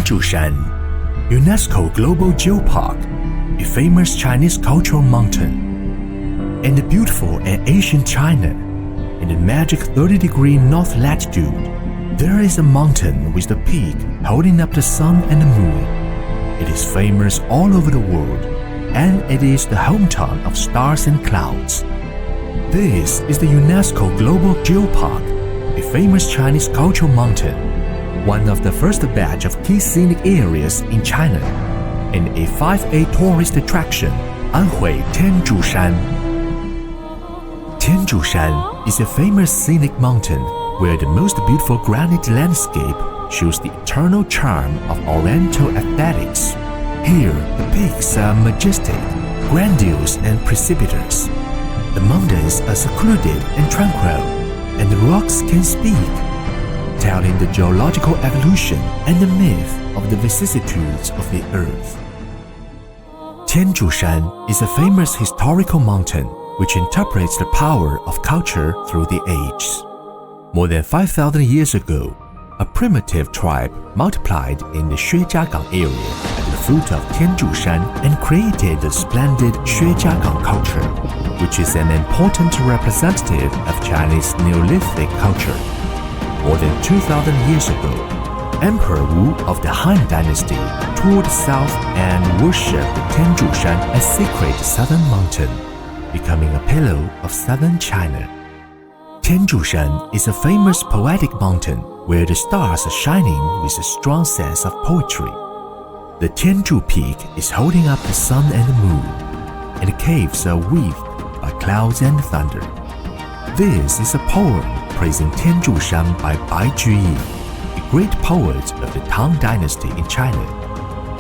Tianzhushan, UNESCO Global Geopark, a famous Chinese cultural mountain. In the beautiful and ancient China, in the magic 30-degree north latitude, there is a mountain with the peak holding up the sun and the moon. It is famous all over the world, and it is the hometown of stars and clouds. This is the UNESCO Global Geopark, a famous Chinese cultural mountain, one of the first batch of key scenic areas in China, and a 5A tourist attraction, Anhui Tianzhushan. Tianzhushan is a famous scenic mountain where the most beautiful granite landscape shows the eternal charm of Oriental aesthetics. Here, the peaks are majestic, grandiose and precipitous. The mountains are secluded and tranquil, and the rocks can speak, telling the geological evolution and the myth of the vicissitudes of the earth. Tianzhushan is a famous historical mountain which interprets the power of culture through the ages. More than 5,000 years ago, a primitive tribe multiplied in the Xuejiagang area at the foot of Tianzhushan and created the splendid Xuejiagang culture, which is an important representative of Chinese Neolithic culture. More than 2,000 years ago, Emperor Wu of the Han Dynasty toured south and worshipped Tianzhushan, a sacred southern mountain, becoming a pillar of southern China. Tianzhushan is a famous poetic mountain where the stars are shining with a strong sense of poetry. The Tianzhu Peak is holding up the sun and the moon, and the caves are weaved by clouds and thunder. This is a poem praising Tianzhushan by Bai Juyi, a great poet of the Tang Dynasty in China.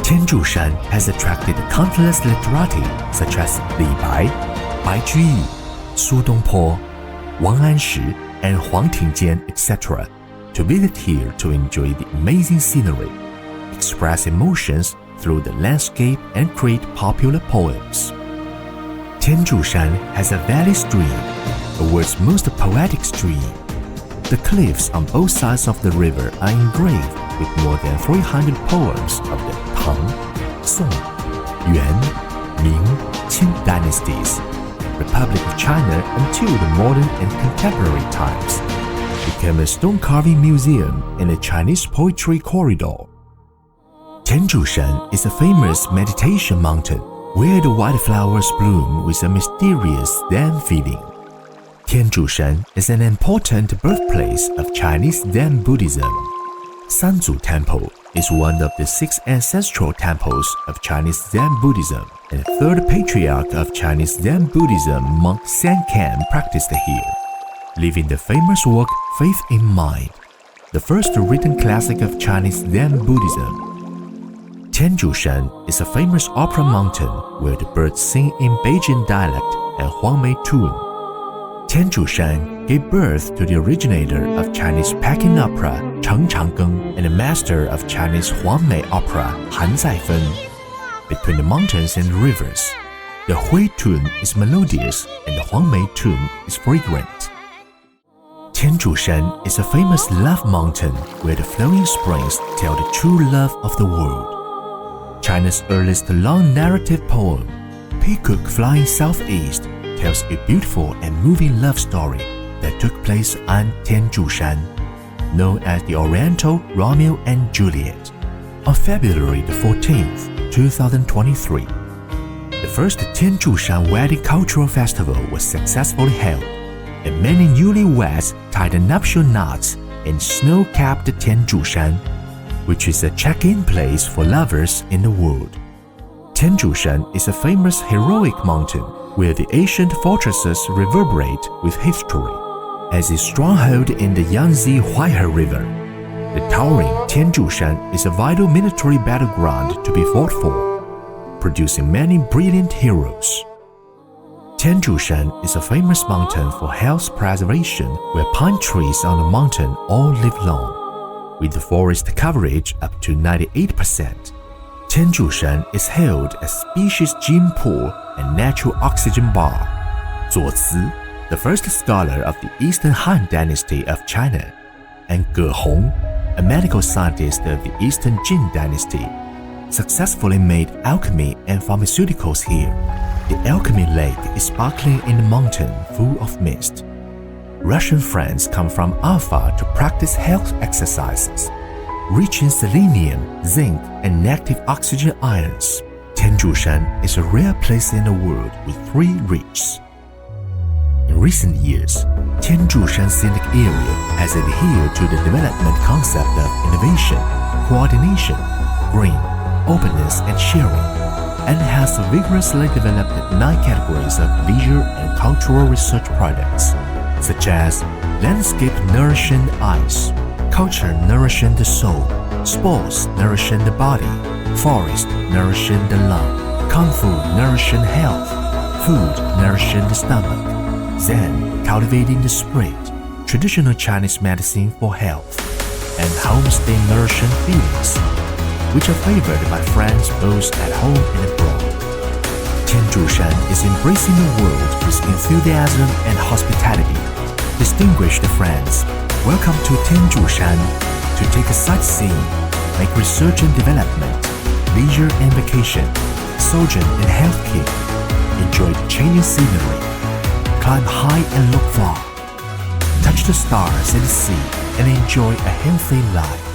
Tianzhushan has attracted countless literati such as Li Bai, Bai Juyi, Su Dongpo, Wang Anshi, and Huang Tingjian, etc., to visit here to enjoy the amazing scenery, express emotions through the landscape, and create popular poems. Tianzhushan has a valley stream, the world's most poetic stream. The cliffs on both sides of the river are engraved with more than 300 poems of the Tang, Song, Yuan, Ming, Qin dynasties, Republic of China until the modern and contemporary times, became a stone carving museum in the Chinese Poetry Corridor. Tianzhushan is a famous meditation mountain where the white flowers bloom with a mysterious Zen feeling. Tianzhushan is an important birthplace of Chinese Zen Buddhism. Sanzu Temple is one of the 6 ancestral temples of Chinese Zen Buddhism, and the 3rd patriarch of Chinese Zen Buddhism, monk Sankan, practiced here, leaving the famous work Faith in Mind, the first written classic of Chinese Zen Buddhism. Tianzhushan is a famous opera mountain where the birds sing in Beijing dialect and Huangmei tune. Tianzhushan gave birth to the originator of Chinese Peking opera, Cheng Changgeng, and the master of Chinese Huangmei opera, Han Zaifeng. Between the mountains and the rivers, the Hui tune is melodious and the Huangmei tune is fragrant. Tianzhushan is a famous love mountain where the flowing springs tell the true love of the world. China's earliest long narrative poem, Peacock Flying Southeast, tells a beautiful and moving love story that took place on Tianzhushan, known as the Oriental Romeo and Juliet, on February the 14th, 2023. The first Tianzhushan Wedding Cultural Festival was successfully held, and many newlyweds tied the nuptial knots in snow-capped Tianzhushan, which is a check-in place for lovers in the world. Tianzhushan is a famous heroic mountain where the ancient fortresses reverberate with history. As a stronghold in the Yangtze Huaihe River, the towering Tianzhushan is a vital military battleground to be fought for, producing many brilliant heroes. Tianzhushan is a famous mountain for health preservation where pine trees on the mountain all live long, with the forest coverage up to 98%. Tianzhushan is hailed as species gene pool and natural oxygen bar. Zuo Ci, the first scholar of the Eastern Han Dynasty of China, and Ge Hong, a medical scientist of the Eastern Jin dynasty, successfully made alchemy and pharmaceuticals here. The alchemy lake is sparkling in the mountain full of mist. Russian friends come from Alpha to practice health exercises. Rich in selenium, zinc, and negative oxygen ions, Tianzhushan is a rare place in the world with 3 ridges. In recent years, Tianzhushan scenic area has adhered to the development concept of innovation, coordination, green, openness, and sharing, and has vigorously developed 9 categories of leisure and cultural research projects, such as landscape nourishing the eyes, culture nourishing the soul, sports nourishing the body, forest nourishing the lung, kung fu nourishing health, food nourishing the stomach, Zen cultivating the spirit, traditional Chinese medicine for health, and homestay nourishing feelings, which are favored by friends both at home and abroad. Tianzhushan is embracing the world with enthusiasm and hospitality. Distinguished friends, welcome to Tianzhushan to take a sightseeing, make research and development, leisure and vacation, sojourn and healthcare, enjoy changing scenery, climb high and look far, touch the stars and the sea, and enjoy a healthy life.